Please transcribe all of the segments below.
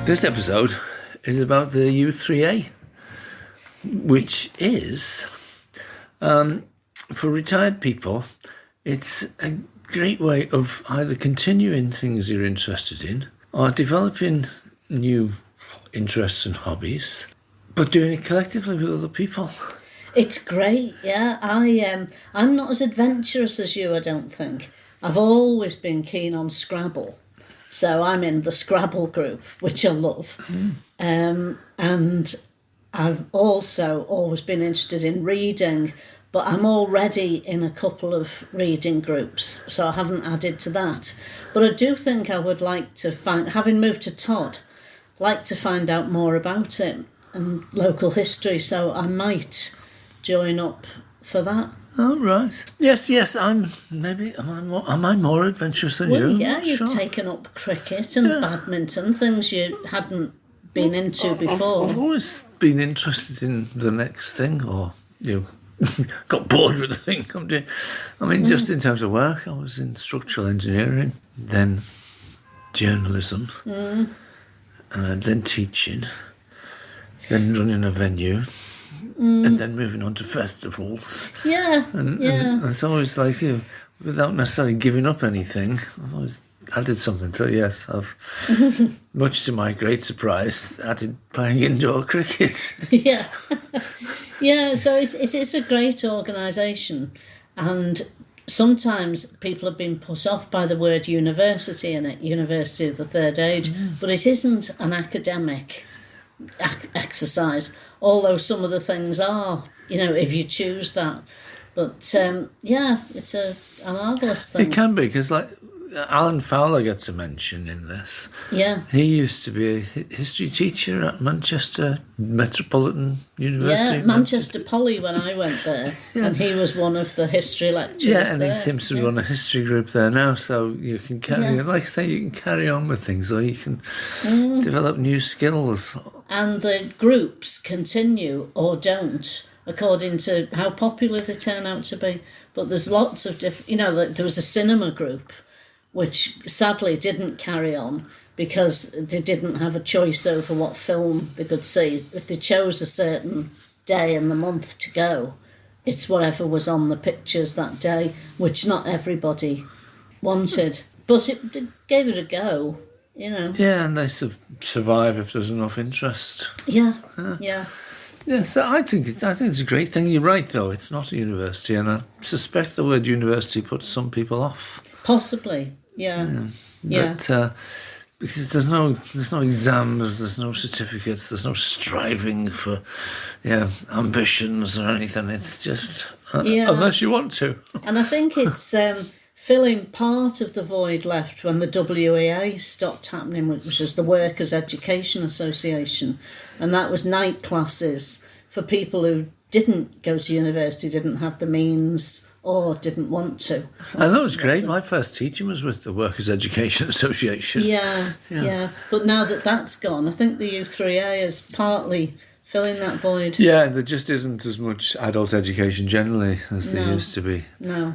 This episode is about the u3a, which is, for retired people, it's a great way of either continuing things you're interested in or developing new interests and hobbies, but doing it collectively with other people. It's great, yeah. I'm not as adventurous as you, I don't think. I've always been keen on Scrabble. So I'm in the Scrabble group, which I love. And I've also always been interested in reading, but I'm already in a couple of reading groups, so I haven't added to that. But I do think I would like to having moved to Todd, like to find out more about it and local history, so I might join up for that. Oh, right. Yes, am I more adventurous than you? Yeah, you've taken up cricket and badminton, things you hadn't been into before. I've always been interested in the next thing, or, got bored with the thing I'm doing. I mean, just in terms of work, I was in structural engineering, then journalism, then teaching, then running a venue, and then moving on to festivals. Yeah, and it's always like, without necessarily giving up anything, I've always added something. So yes, I've, much to my great surprise, added playing indoor cricket. Yeah. Yeah, so it's a great organisation, and sometimes people have been put off by the word university in it, University of the Third Age, but it isn't an academic exercise, although some of the things are, if you choose that. But it's a marvellous thing. It can be, because Alan Fowler gets a mention in this. Yeah. He used to be a history teacher at Manchester Metropolitan University. Yeah, Manchester Poly when I went there, and he was one of the history lecturers there. Yeah, and he seems to run a history group there now, so you can carry, like I say, you can carry on with things, or you can develop new skills. And the groups continue or don't, according to how popular they turn out to be. But there's lots of different, there was a cinema group, which sadly didn't carry on because they didn't have a choice over what film they could see. If they chose a certain day in the month to go, it's whatever was on the pictures that day, which not everybody wanted. But it gave it a go, Yeah, and they survive if there's enough interest. Yeah. Yeah, so I think it's a great thing. You're right, though. It's not a university, and I suspect the word university puts some people off. Possibly, yeah. But because there's no exams, there's no certificates, there's no striving for ambitions or anything. It's just unless you want to. And I think it's filling part of the void left when the WEA stopped happening, which was the Workers' Education Association, and that was night classes for people who didn't go to university, didn't have the means, or didn't want to. And that was great. My first teaching was with the Workers' Education Association. Yeah. But now that that's gone, I think the u3a is partly filling that void. Yeah, there just isn't as much adult education generally as there used to be. No.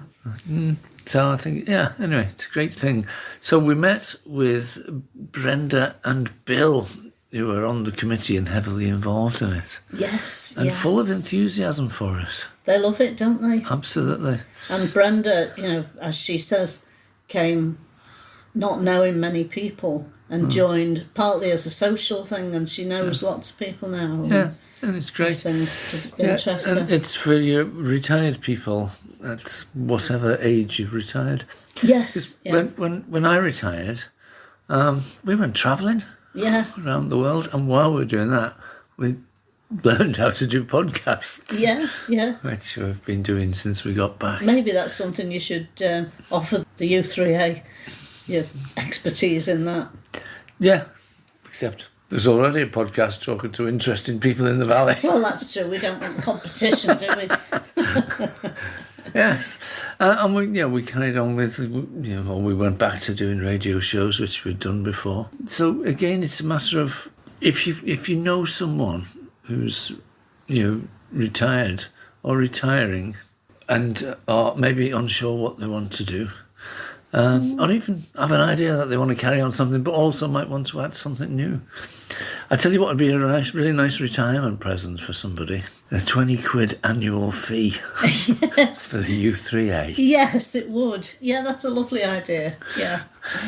So I think, anyway, it's a great thing. So we met with Brenda and Bill, who are on the committee and heavily involved in it. Yes, and full of enthusiasm for it. They love it, don't they? Absolutely. And Brenda, as she says, came not knowing many people and joined partly as a social thing, and she knows lots of people now. Yeah, and it's great. Things to interest her. And it's for your retired people at whatever age you've retired. Yes. When I retired, we went travelling around the world, and while we were doing that, we learned how to do podcasts. Yeah. Which we've been doing since we got back. Maybe that's something you should offer the u3a, your expertise in that. Yeah, except there's already a podcast talking to interesting people in the valley. Well, that's true. We don't want competition, do we? Yes, and we carried on with, we went back to doing radio shows, which we'd done before. So again, it's a matter of if you know someone who's retired or retiring and are maybe unsure what they want to do, or even have an idea that they want to carry on something, but also might want to add something new. I tell you what would be a really nice retirement present for somebody. A 20 quid annual fee Yes. for the u3a. Yes, it would. Yeah, that's a lovely idea. Yeah.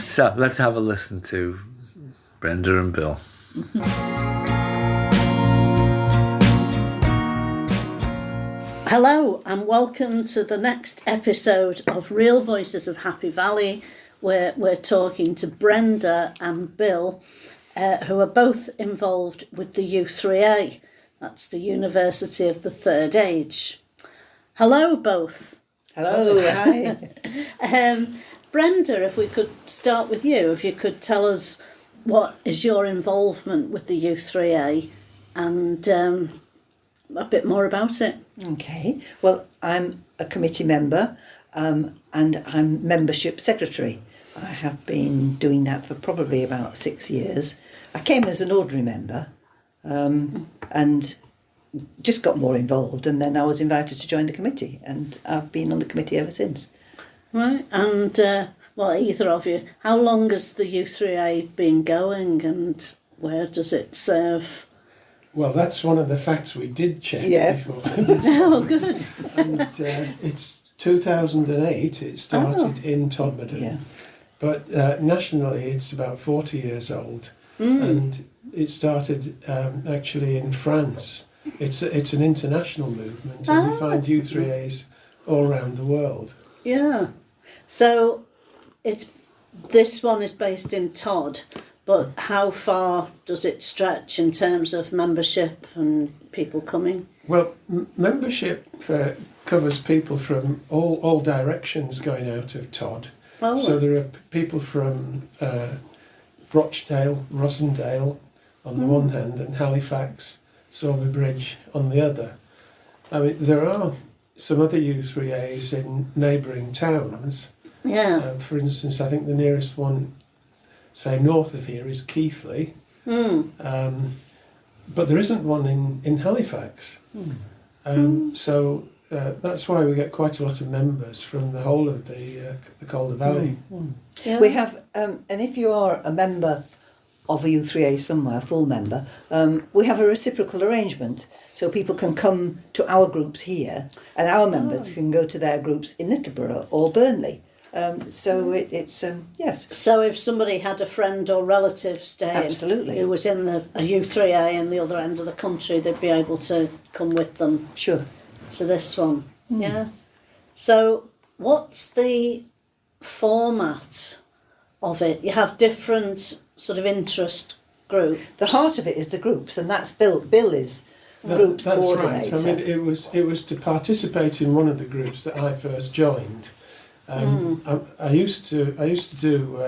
So let's have a listen to Brenda and Bill. Hello and welcome to the next episode of Real Voices of Happy Valley, where we're talking to Brenda and Bill, who are both involved with the u3a. That's the University of the Third Age. Hello, both. Hello, hi. Brenda, if we could start with you, if you could tell us what is your involvement with the u3a and a bit more about it. Okay, well, I'm a committee member and I'm membership secretary. I have been doing that for probably about 6 years. I came as an ordinary member and just got more involved, and then I was invited to join the committee, and I've been on the committee ever since. Right, and well, either of you, how long has the u3a been going and where does it serve? Well, that's one of the facts we did check before. Oh, good. And it's 2008, it started in Todmorden. Yeah. But nationally, it's about 40 years old. And it started actually in France. It's an international movement, and you find u3as all around the world. Yeah. So this one is based in Todd, but how far does it stretch in terms of membership and people coming? Well, membership covers people from all directions going out of Todd. Oh. So there are people from Rochdale, Rossendale on the one hand, and Halifax, Sowerby Bridge on the other. I mean, there are some other u3as in neighbouring towns. Yeah. For instance, I think the nearest one, say north of here, is Keighley. But there isn't one in Halifax. So that's why we get quite a lot of members from the whole of the Calder Valley. Yeah. We have, and if you are a member of a u3a somewhere, a full member, we have a reciprocal arrangement. So people can come to our groups here, and our members can go to their groups in Littleborough or Burnley. So it's yes. So if somebody had a friend or relative staying Absolutely. who was in a u3a in the other end of the country, they'd be able to come with them Sure. to this one. Yeah. So what's the format of it? You have different sort of interest groups. The heart of it is the groups, and that's Bill. Bill is groups That's coordinator. right. I mean, it was to participate in one of the groups that I first joined. I used to do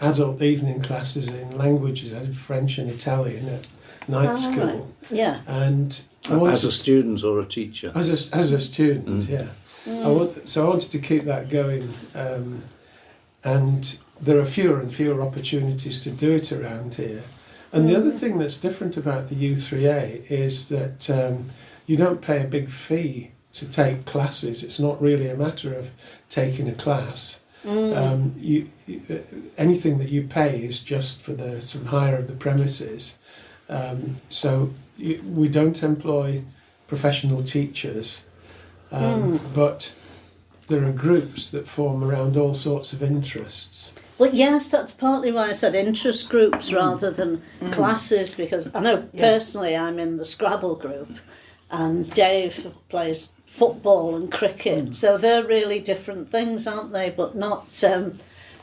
adult evening classes in languages. I did French and Italian at night school. Right. Yeah. And I As wanted, a student or a teacher? as a student, yeah. I wanted to keep that going, and there are fewer and fewer opportunities to do it around here. And the other thing that's different about the u3a is that you don't pay a big fee to take classes. It's not really a matter of taking a class. Anything that you pay is just for the sort of hire of the premises. So we don't employ professional teachers, but there are groups that form around all sorts of interests. Well, yes, that's partly why I said interest groups rather than classes, because I know personally I'm in the Scrabble group and Dave plays football and cricket, so they're really different things, aren't they? But not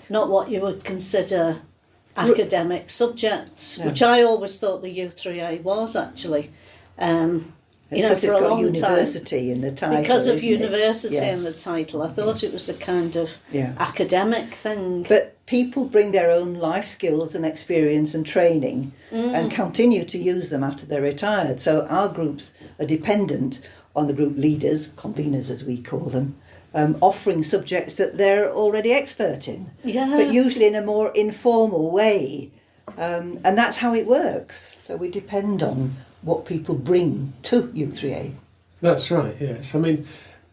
what you would consider academic subjects, which I always thought the u3a was actually. Because it's for a got long university time, in the title. because of isn't it? university Yes. in the title, I thought it was a kind of Yeah. academic thing. But people bring their own life skills and experience and training and continue to use them after they're retired. So our groups are dependent on the group leaders, conveners as we call them, offering subjects that they're already expert in. Yeah. But usually in a more informal way. And that's how it works. So we depend on what people bring to u3a. That's right, yes. I mean,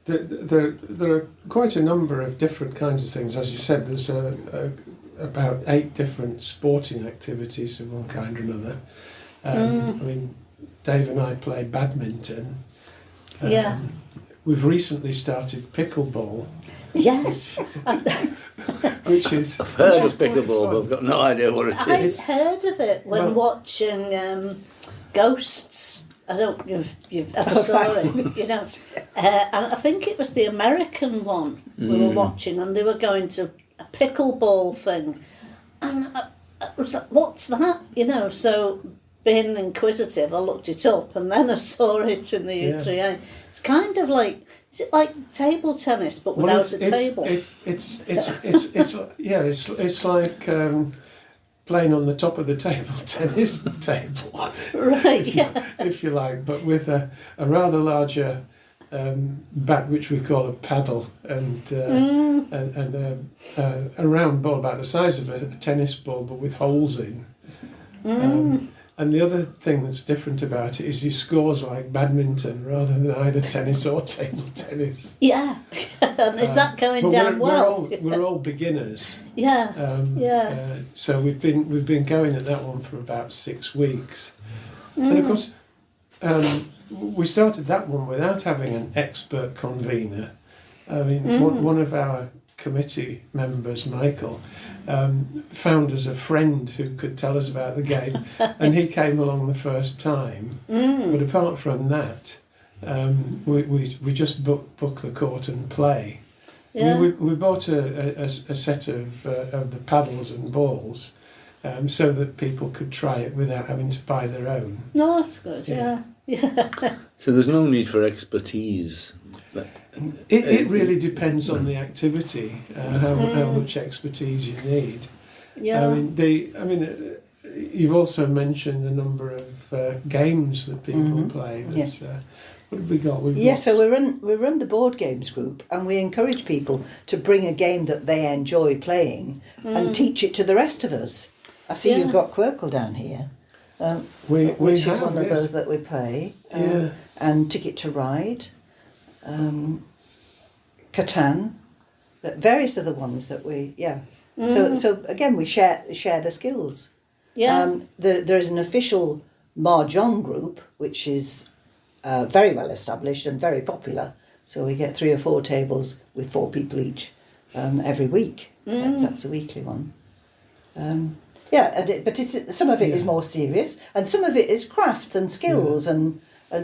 there are quite a number of different kinds of things. As you said, there's about 8 different sporting activities of one kind or another. I mean, Dave and I play badminton. Yeah. We've recently started pickleball, Yes. which is... I've heard which of is quite pickleball, fun. but I've got no idea what it I've is. heard of it when Well- watching Ghosts. I don't know if you've ever saw it, you know. And I think it was the American one we were watching, and they were going to a pickleball thing. And I was like, what's that? You know, so being inquisitive, I looked it up, and then I saw it in the u3a. It's kind of like, is it like table tennis, but Well, without a table? It's like playing on the top of the table tennis table, Right, yeah. if you like, but with a rather larger bat, which we call a paddle, and a round ball about the size of a tennis ball, but with holes in. And the other thing that's different about it is he scores like badminton rather than either tennis or table tennis. Yeah. And is that going But down well? we're all beginners. Yeah. So we've been going at that one for about 6 weeks, and of course, we started that one without having an expert convener. I mean, one of our committee members, Michael, found us a friend who could tell us about the game, and he came along the first time. But apart from that, we just book the court and play. Yeah. I mean, we bought a set of the paddles and balls, so that people could try it without having to buy their own. No, that's good. Yeah. So there's no need for expertise. It really depends on the activity, how much expertise you need. Yeah. I mean, you've also mentioned a number of games that people play. That's, what have we got? So we run the board games group, and we encourage people to bring a game that they enjoy playing and teach it to the rest of us. I see you've got Quirkle down here, which is one of those that we play, and Ticket to Ride, Catan, but various other ones that we So again, we share the skills. Yeah. There is an official Mahjong group which is very well established and very popular. So we get 3 or 4 tables with 4 people each every week. That's a weekly one. But some of it is more serious, and some of it is crafts and skills and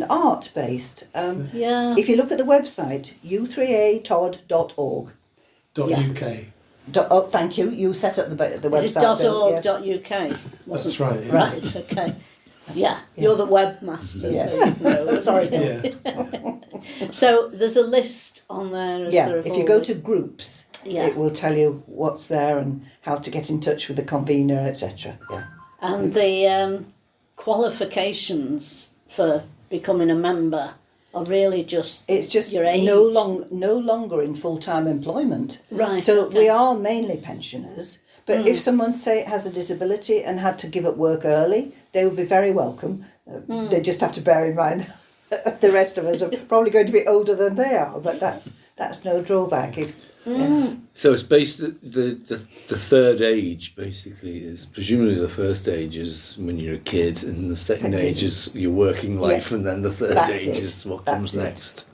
art based. If you look at the website, u3a.tod.org. .uk. Thank you. You set up the website. Is it .org.uk? That's right. Yeah. Right, okay. Yeah, you're the webmaster, so you know. Sorry. So there's a list on there. If you go to groups, it will tell you what's there and how to get in touch with the convener, etc. Yeah. And the qualifications for becoming a member are really just your age. no longer in full-time employment. Right. So okay. we are mainly pensioners. But if someone, say, has a disability and had to give up work early, they would be very welcome. They just have to bear in mind the rest of us are probably going to be older than they are, but that's no drawback. So it's based the third age basically is presumably the first age is when you're a kid, and the second age is your working life, and then the third age is what comes next.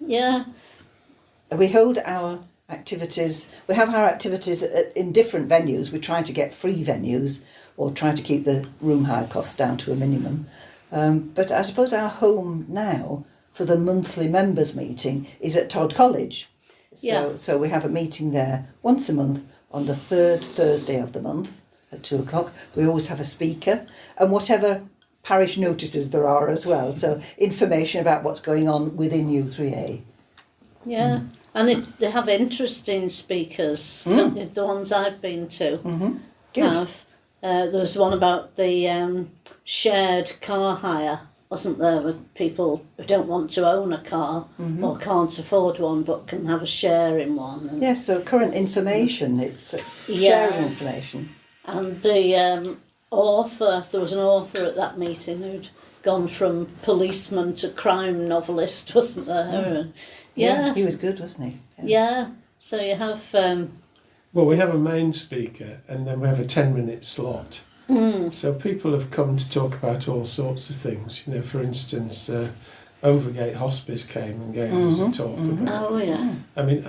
Yeah. We hold our activities. We have our activities in different venues. We try to get free venues or try to keep the room hire costs down to a minimum. But I suppose our home now for the monthly members meeting is at Todd College. So we have a meeting there once a month on the 3rd Thursday of the month at 2:00. We always have a speaker and whatever parish notices there are as well. So information about what's going on within u3a. Yeah. And they have interesting speakers, don't they? The ones I've been to Good. have. There's one about the shared car hire, wasn't there, with people who don't want to own a car or can't afford one but can have a share in one. And, Yes, so current information, it's sharing information. And the author, there was an author at that meeting who'd gone from policeman to crime novelist, wasn't there? And, Yeah, he was good, wasn't he? yeah. So you have... Well, we have a main speaker and then we have a 10-minute slot. So people have come to talk about all sorts of things. You know, for instance, Overgate Hospice came and gave us a talk about. Oh, yeah. I mean,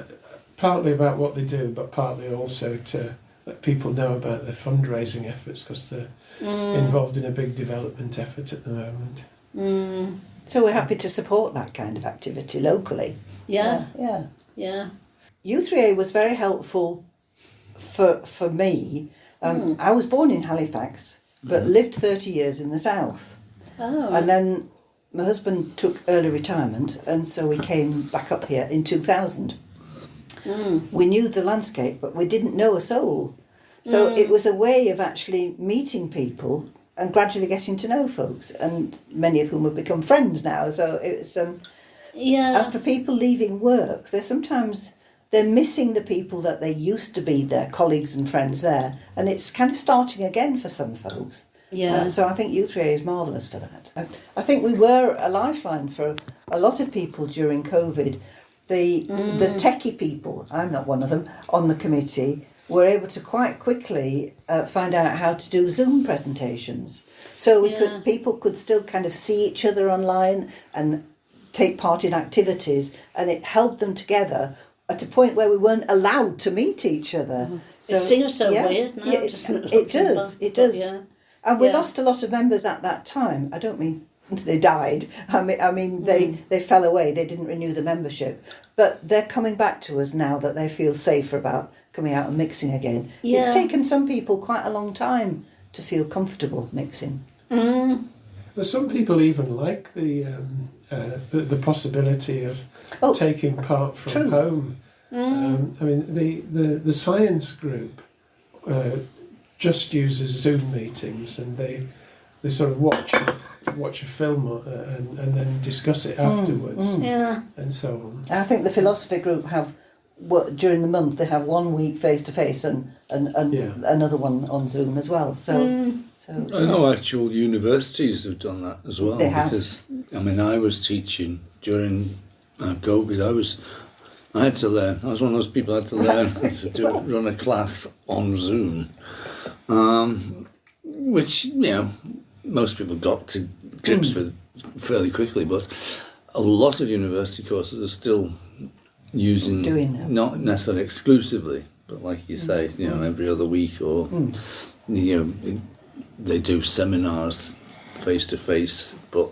partly about what they do, but partly also to let people know about their fundraising efforts, because they're involved in a big development effort at the moment. So we're happy to support that kind of activity locally. Yeah. Yeah. U3a was very helpful for me. I was born in Halifax, but lived 30 years in the south. Oh. And then my husband took early retirement, and so we came back up here in 2000. We knew the landscape, but we didn't know a soul. So it was a way of actually meeting people and gradually getting to know folks, and many of whom have become friends now. So it's and for people leaving work, they're missing the people that they used to be, their colleagues and friends there, and it's kind of starting again for some folks. Yeah. So I think u3a is marvellous for that. I think we were a lifeline for a lot of people during COVID. The techie people, I'm not one of them, on the committee, were able to quite quickly find out how to do Zoom presentations. So people could still kind of see each other online and take part in activities, and it held them together at a point where we weren't allowed to meet each other. So, it seems so weird now, doesn't it? It does, it does. Yeah. And we lost a lot of members at that time. I don't mean they died. I mean they fell away. They didn't renew the membership. But they're coming back to us now that they feel safer about coming out and mixing again. Yeah. It's taken some people quite a long time to feel comfortable mixing. Well, some people even like the possibility of taking part from home. I mean, the science group just uses Zoom meetings, and they sort of watch a film and then discuss it afterwards, and so on. I think the philosophy group have during the month they have 1 week face to face and another one on Zoom as well. So I know actual universities have done that as well. They have. Because I mean, I was teaching during COVID. I had to learn. I was one of those people who had to learn to run a class on Zoom, which most people got to grips with fairly quickly. But a lot of university courses are still using, not necessarily exclusively, but like you say, every other week, or they do seminars face to face, but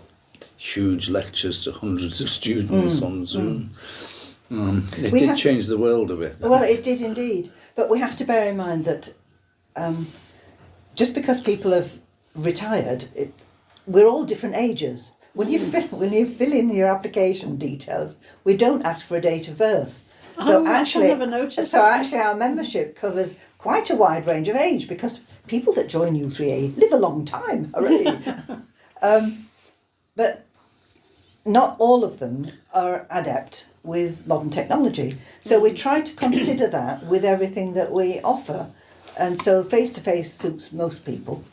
huge lectures to hundreds of students on Zoom. It did change the world a bit. Well, it did indeed. But we have to bear in mind that just because people have retired, we're all different ages. When you fill in your application details, we don't ask for a date of birth. So actually, I never noticed so actually, our membership covers quite a wide range of age, because people that join u3a live a long time already. But not all of them are adept with modern technology. So we try to consider that with everything that we offer. And so face-to-face suits most people.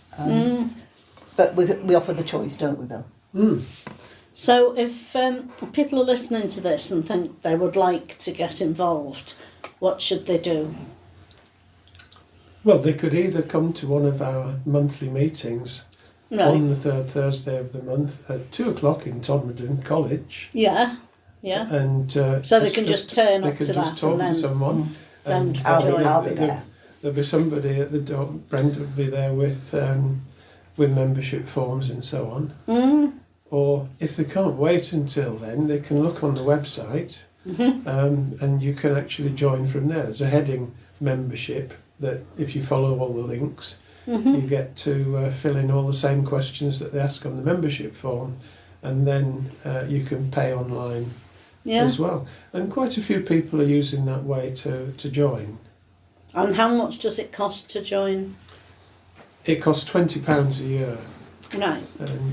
But we offer the choice, don't we, Bill? So if people are listening to this and think they would like to get involved, what should they do? Well, they could either come to one of our monthly meetings on the third Thursday of the month at 2:00 in Todmorden College. Yeah. And so they can just turn up to that, they can just talk to someone. And I'll be there. There'll be somebody at the door. Brenda will be there with membership forms and so on. Or if they can't wait until then, they can look on the website, and you can actually join from there. There's a heading membership that, if you follow all the links, you get to fill in all the same questions that they ask on the membership form, and then you can pay online as well. And quite a few people are using that way to join. And how much does it cost to join? It costs £20 a year. Right.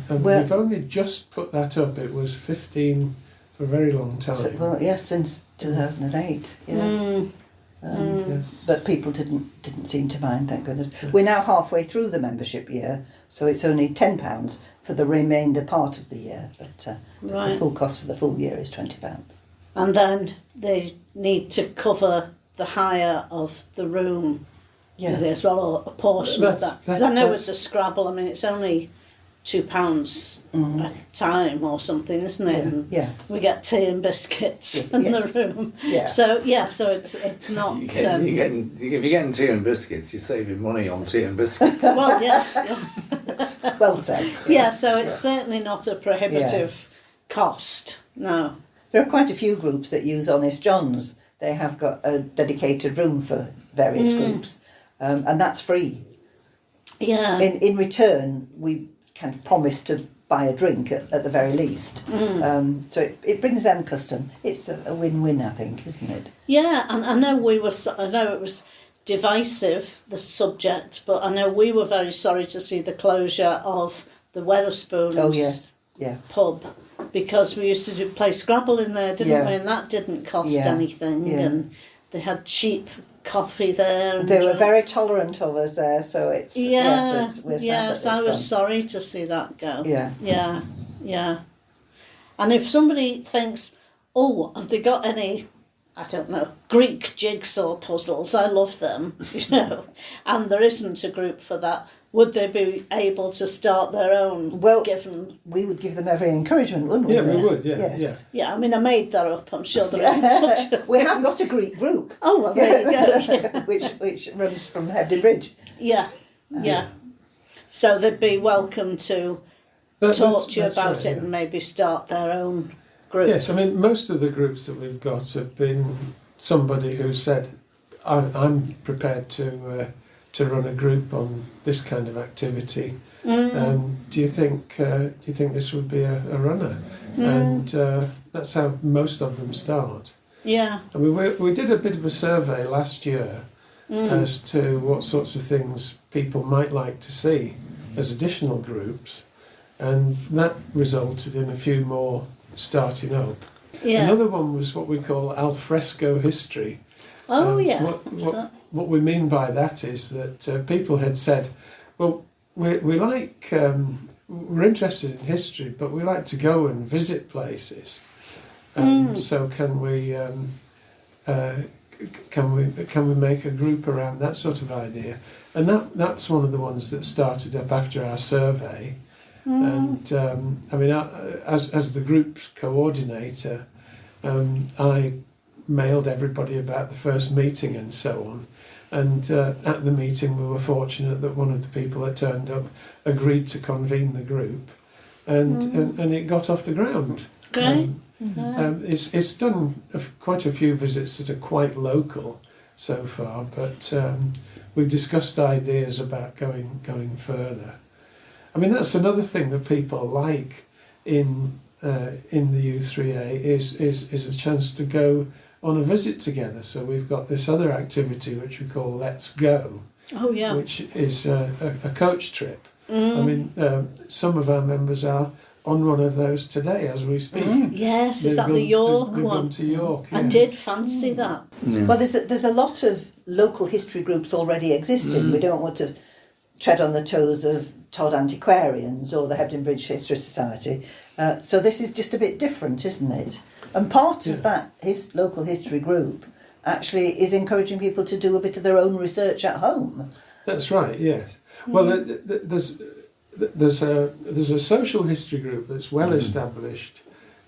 And we've only just put that up. It was 15 for a very long time. Since 2008. Yeah. but people didn't seem to mind, thank goodness. We're now halfway through the membership year, so it's only £10 for the remainder part of the year, but the full cost for the full year is £20. And then they need to cover the hire of the room as well, or a portion of that. Because I know with the Scrabble, I mean, it's only £2 a time or something, isn't it? And we get tea and biscuits in the room. Yeah. So it's not. If you're getting tea and biscuits, you're saving money on tea and biscuits. Well, yeah. Well said. Yeah, so it's certainly not a prohibitive cost. No. There are quite a few groups that use Honest John's. They have got a dedicated room for various groups, and that's free. Yeah. In return, we kind of promise to buy a drink at the very least. So it brings them custom. It's a win-win, I think, isn't it? Yeah, and I know it was divisive, the subject, but I know we were very sorry to see the closure of the Wetherspoons pub, because we used to play Scrabble in there, didn't we? And that didn't cost anything, and they had cheap coffee there. And they were very tolerant of us there, so it's we're sad that I was gone. sorry to see that go. Yeah. And if somebody thinks, oh, have they got any, I don't know, Greek jigsaw puzzles? I love them, and there isn't a group for that. Would they be able to start their own? Well, given we would give them every encouragement, wouldn't we? Yeah, we would. Yeah, I mean, I made that up. I'm sure there isn't such a... We have got a Greek group. Oh, well, there you go. Yeah. which runs from Hebden Bridge. Yeah. So they'd be welcome to talk to you about it and maybe start their own group. Yes, I mean, most of the groups that we've got have been somebody who said, I'm prepared to run a group on this kind of activity. Do you think this would be a runner? And that's how most of them start. Yeah. I mean, we did a bit of a survey last year as to what sorts of things people might like to see as additional groups, and that resulted in a few more starting up. Yeah. Another one was what we call alfresco history. Oh, yeah. What we mean by that is that people had said, well, we like, we're interested in history, but we like to go and visit places. So can we make a group around that sort of idea? And that's one of the ones that started up after our survey. And I mean, as the group's coordinator, I mailed everybody about the first meeting and so on. And at the meeting, we were fortunate that one of the people that turned up agreed to convene the group, and it got off the ground. Great. It's done quite a few visits that are quite local so far, but we've discussed ideas about going further. I mean, that's another thing that people like in the u3a is the chance to go on a visit together. So we've got this other activity which we call Let's Go. Oh yeah. Which is a coach trip. I mean, some of our members are on one of those today as we speak. Yes, is that the York they've one? Gone to York. I did fancy that. Yeah. Well, there's a lot of local history groups already existing. We don't want to tread on the toes of Todd Antiquarians or the Hebden Bridge History Society. So this is just a bit different, isn't it? And part of that local history group actually is encouraging people to do a bit of their own research at home. That's right, yes. Well, there's a social history group that's well established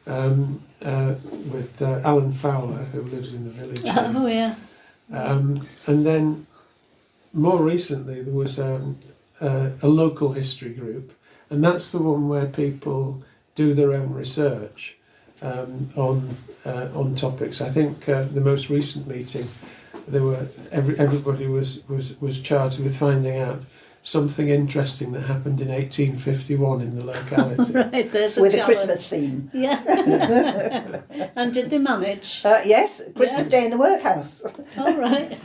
with Alan Fowler, who lives in the village. Oh, yeah. And then more recently there was a local history group, and that's the one where people do their own research on topics. I think the most recent meeting, everybody was charged with finding out something interesting that happened in 1851 in the locality. Right, there's with challenge. A Christmas theme. Yeah. And did they manage? Yes, Christmas Day in the workhouse. All right.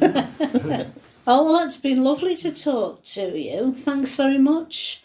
Oh, well, it's been lovely to talk to you. Thanks very much.